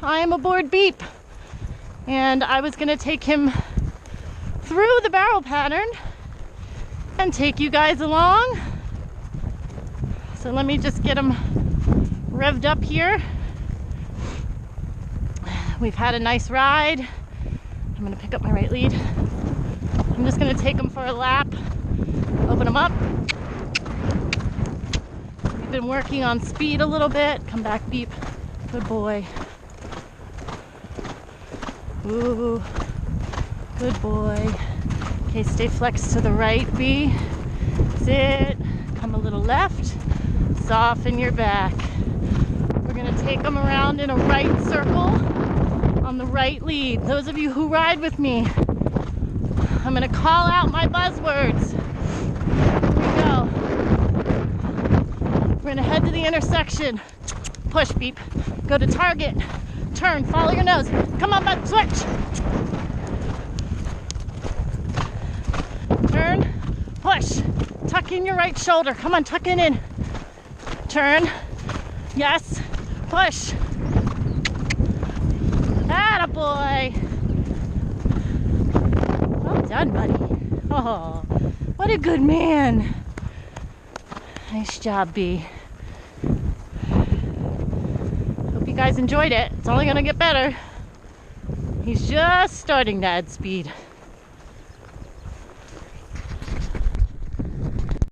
I am aboard Beep, and I was gonna take him through the barrel pattern and take you guys along. So let me just get him revved up here. We've had a nice ride. I'm gonna pick up my right lead. I'm just gonna take him for a lap, open him up. We've been working on speed a little bit. Come back, Beep. Good boy. Ooh, good boy. Okay, stay flexed to the right, B. Sit, come a little left. Soften your back. We're gonna take them around in a right circle on the right lead. Those of you who ride with me, I'm gonna call out my buzzwords. Here we go. We're gonna head to the intersection. Push, Beep. Go to target. Turn, follow your nose. Come on, bud, switch. Turn, push. Tuck in your right shoulder. Come on, tuck it in. Turn, yes, push. Attaboy. Well done, buddy. Oh, what a good man. Nice job, B. Hope you guys enjoyed it. It's only gonna get better. He's just starting to add speed.